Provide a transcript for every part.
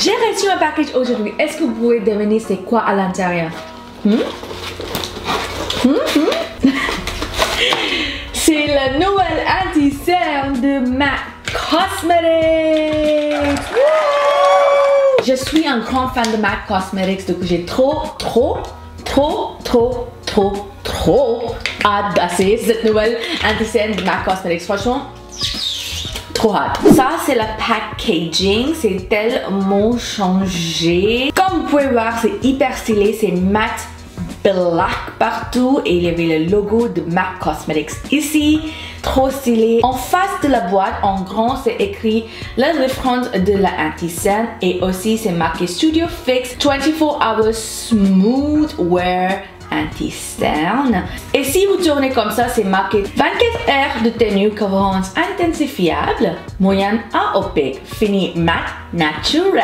J'ai reçu un package aujourd'hui. Est-ce que vous pouvez deviner c'est quoi à l'intérieur? C'est la nouvelle anti-cerne de MAC Cosmetics. Je suis un grand fan de MAC Cosmetics, donc j'ai trop hâte d'essayer cette nouvelle anti-cerne de MAC Cosmetics. Franchement, trop hâte. Ça, c'est le packaging. C'est tellement changé. Comme vous pouvez voir, c'est hyper stylé. C'est matte black partout. Et il y avait le logo de MAC Cosmetics ici. Trop stylé. En face de la boîte, en grand, c'est écrit le référence de la anti-cerne. Et aussi, c'est marqué Studio Fix 24 Hours Smooth Wear Anti-cerne. Et si vous tournez comme ça, c'est marqué 24 heures de tenue coverance intensifiable, moyenne à opaque, fini mat naturel.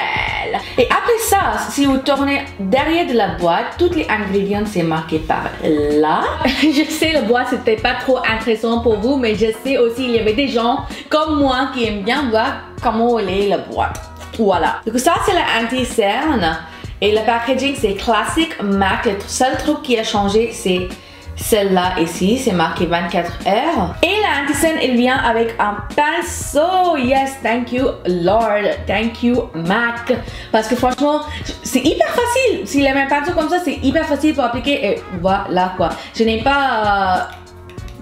Et après ça, si vous tournez derrière de la boîte, tous les ingrédients c'est marqué par là. Je sais la boîte c'était pas trop intéressant pour vous, mais je sais aussi il y avait des gens comme moi qui aiment bien voir comment est la boîte. Voilà. Donc ça c'est la anti-cerne. Et le packaging c'est classique MAC. Le seul truc qui a changé c'est celle-là ici, c'est marqué 24 heures. Et la anti-cerne elle vient avec un pinceau. Yes, thank you Lord, thank you MAC. Parce que franchement c'est hyper facile. S'il y a un pinceau comme ça c'est hyper facile pour appliquer. Et voilà quoi. Je n'ai pas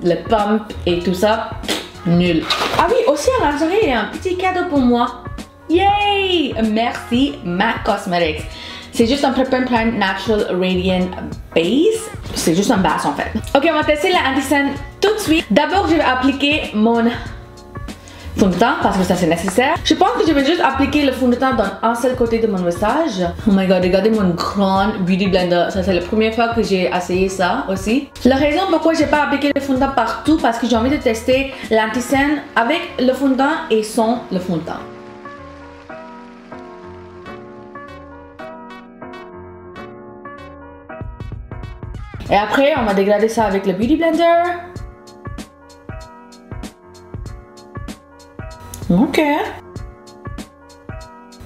le pump et tout ça. Nul. Ah oui, aussi à l'intérieur il y a un petit cadeau pour moi. Yay! Merci MAC Cosmetics. C'est juste un Prep and Prime Natural Radiant Base. C'est juste un base en fait. Ok, on va tester la anti-cerne tout de suite. D'abord, je vais appliquer mon fond de teint parce que ça c'est nécessaire. Je pense que je vais juste appliquer le fond de teint dans un seul côté de mon visage. Oh my god, regardez mon grand Beauty Blender. Ça c'est la première fois que j'ai essayé ça aussi. La raison pourquoi j'ai pas appliqué le fond de teint partout parce que j'ai envie de tester l'anti-cerne avec le fond de teint et sans le fond de teint. Et après, on va dégrader ça avec le Beauty Blender. Ok.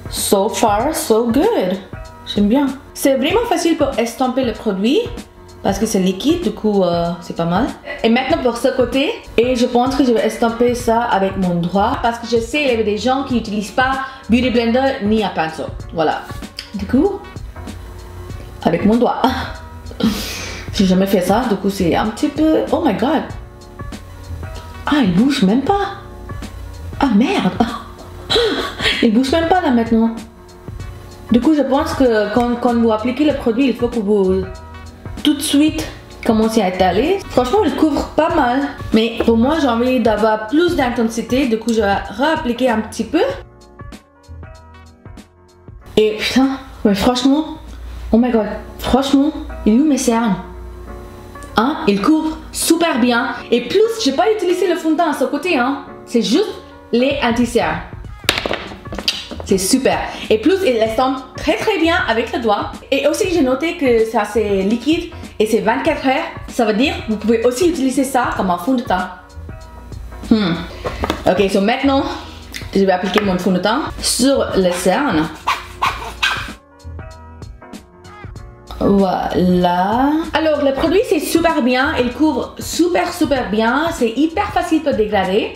So far, so good. J'aime bien. C'est vraiment facile pour estomper le produit parce que c'est liquide, du coup, c'est pas mal. Et maintenant pour ce côté, et je pense que je vais estomper ça avec mon doigt parce que je sais, il y avait des gens qui n'utilisent pas Beauty Blender ni un pinceau. Voilà. Du coup, avec mon doigt. J'ai jamais fait ça, du coup c'est un petit peu... Oh my god! Ah, il bouge même pas! Ah merde! Il bouge même pas là maintenant. Du coup je pense que quand vous appliquez le produit, il faut que vous tout de suite commencez à étaler. Franchement il couvre pas mal. Mais pour moi j'ai envie d'avoir plus d'intensité, du coup je vais réappliquer un petit peu. Et putain, mais franchement, oh my god, franchement, il est où mes cernes? Hein, il couvre super bien. Et plus, j'ai pas utilisé le fond de teint à ce côté, hein. C'est juste les anti-cernes. C'est super. Et plus, il estompe très bien avec le doigt. Et aussi, j'ai noté que ça c'est liquide et c'est 24 heures. Ça veut dire, vous pouvez aussi utiliser ça comme un fond de teint. Ok, so maintenant, je vais appliquer mon fond de teint sur les cernes. Voilà. Alors le produit c'est super bien, il couvre super bien, c'est hyper facile pour dégrader.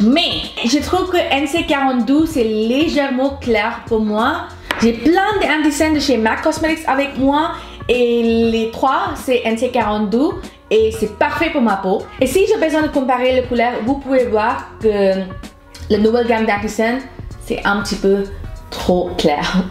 Mais je trouve que NC42 c'est légèrement clair pour moi. J'ai plein d'anti-cernes de chez MAC Cosmetics avec moi et les trois c'est NC42 et c'est parfait pour ma peau. Et si j'ai besoin de comparer les couleurs, vous pouvez voir que la nouvelle gamme d'anti-cernes c'est un petit peu trop clair.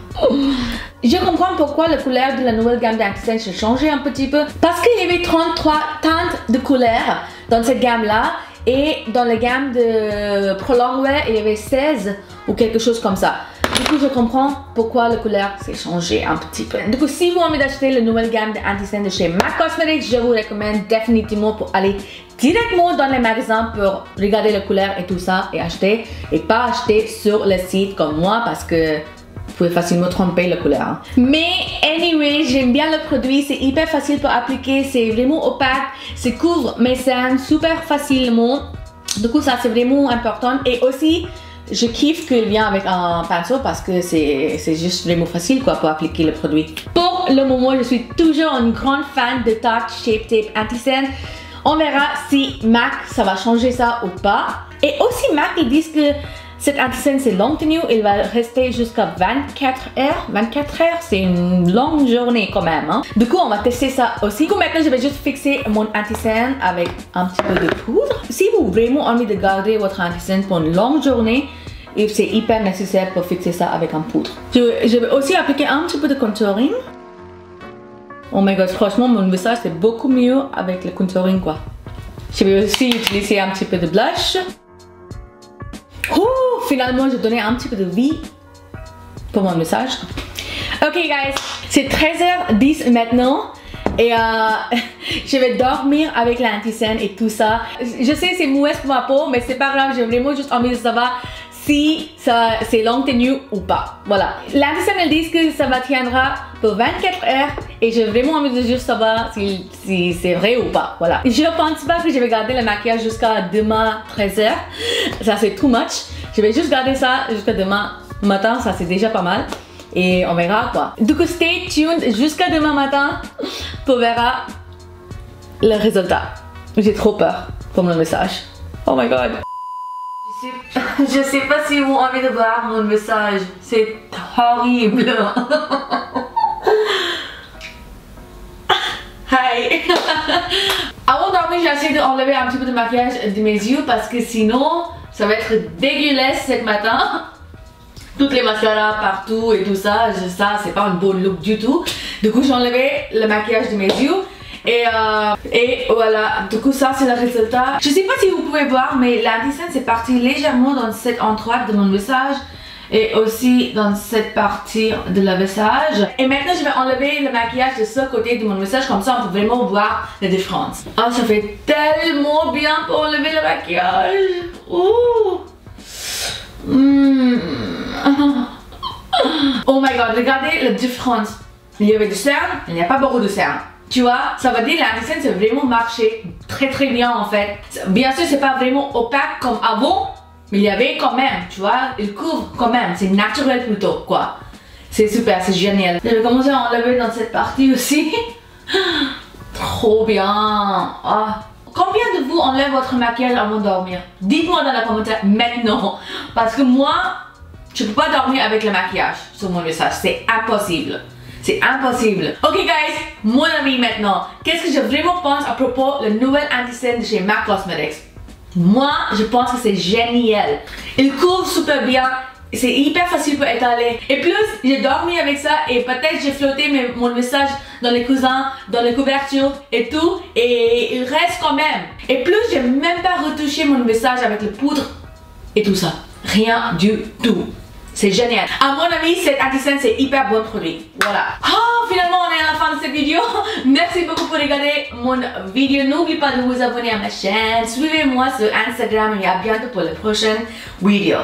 Je comprends pourquoi la couleur de la nouvelle gamme d'anti-cerne s'est changée un petit peu. Parce qu'il y avait 33 teintes de couleurs dans cette gamme-là. Et dans la gamme de Prolong Wear, il y avait 16 ou quelque chose comme ça. Du coup, je comprends pourquoi la couleur s'est changée un petit peu. Du coup, si vous avez envie d'acheter la nouvelle gamme d'anti-cerne de chez MAC Cosmetics, je vous recommande définitivement pour aller directement dans les magasins pour regarder la couleur et tout ça et acheter. Et pas acheter sur le site comme moi parce que vous pouvez facilement tromper la couleur. Mais anyway, j'aime bien le produit, c'est hyper facile pour appliquer, c'est vraiment opaque, ça couvre mes cernes super facilement. Du coup ça c'est vraiment important. Et aussi Je kiffe qu'il vient avec un pinceau parce que c'est juste vraiment facile quoi pour appliquer le produit. Pour le moment, je suis toujours une grande fan de Tarte Shape Tape Anti-Scent. On verra si MAC ça va changer ça ou pas. Et aussi MAC ils disent que cet anti-scent c'est long tenue, il va rester jusqu'à 24 heures. 24 heures, c'est une longue journée quand même. Hein. Du coup, on va tester ça aussi. Du coup, maintenant, je vais juste fixer mon anti-scent avec un petit peu de poudre. Si vous avez vraiment envie de garder votre anti-scent pour une longue journée, c'est hyper nécessaire pour fixer ça avec un poudre. Je vais aussi appliquer un petit peu de contouring. Oh my god, franchement, mon visage c'est beaucoup mieux avec le contouring quoi. Je vais aussi utiliser un petit peu de blush. Oh, finalement, j'ai donné un petit peu de vie pour mon visage. Ok, guys, c'est 13h10 maintenant. Et je vais dormir avec l'anti-scent et tout ça. Je sais, c'est mouesse pour ma peau, mais c'est pas grave. J'ai vraiment juste envie de savoir si c'est long tenue ou pas. Voilà. L'anti-scent, elle dit que ça va tiendra pour 24 heures. Et j'ai vraiment envie de juste savoir si c'est vrai ou pas. Voilà. Je pense pas que je vais garder le maquillage jusqu'à demain 13h. Ça, c'est too much. Je vais juste garder ça jusqu'à demain matin. Ça, c'est déjà pas mal. Et on verra quoi. Du coup, stay tuned jusqu'à demain matin pour verra le résultat. J'ai trop peur pour mon message. Oh my god. Je sais pas si vous avez envie de voir mon message. C'est horrible. Hi. Avant de dormir, j'ai essayé d'enlever un petit peu de maquillage de mes yeux parce que sinon, ça va être dégueulasse ce matin. Toutes les mascaras partout et tout ça, c'est pas un bon look du tout. Du coup, j'ai enlevé le maquillage de mes yeux. Et voilà, du coup ça c'est le résultat. Je sais pas si vous pouvez voir, mais l'anti-scent c'est parti légèrement dans cet endroit de mon visage et aussi dans cette partie de le visage. Et maintenant je vais enlever le maquillage de ce côté de mon visage, comme ça on peut vraiment voir la différence. Ah, ça fait tellement bien pour enlever le maquillage. Ouh. Oh my god, regardez la différence. Il y avait du cerne, il n'y a pas beaucoup de cerne. Tu vois, ça veut dire que l'anti-scent c'est vraiment marché très bien en fait. Bien sûr, c'est pas vraiment opaque comme avant, mais il y avait quand même, tu vois, il couvre quand même. C'est naturel plutôt, quoi. C'est super, c'est génial. Je vais commencer à enlever dans cette partie aussi. Trop bien. Ah. Combien de vous enlèvent votre maquillage avant de dormir? Dites-moi dans les commentaires maintenant. Parce que moi, je peux pas dormir avec le maquillage sur mon visage. C'est impossible. C'est impossible. Ok guys, mon avis maintenant. Qu'est-ce que je vraiment pense à propos de nouvel anti-scent de chez MAC Cosmetics? Moi, je pense que c'est génial. Il couvre super bien. C'est hyper facile pour étaler. Et plus, j'ai dormi avec ça et peut-être j'ai flotté mon visage dans les coussins, dans les couvertures et tout. Et il reste quand même. Et plus, j'ai même pas retouché mon visage avec le poudre et tout ça. Rien du tout. C'est génial. À mon avis, cet anti-scent c'est hyper bon produit. Voilà. Oh, finalement, on est à la fin de cette vidéo. Merci beaucoup pour regarder mon vidéo. N'oubliez pas de vous abonner à ma chaîne. Suivez-moi sur Instagram et à bientôt pour la prochaine vidéo.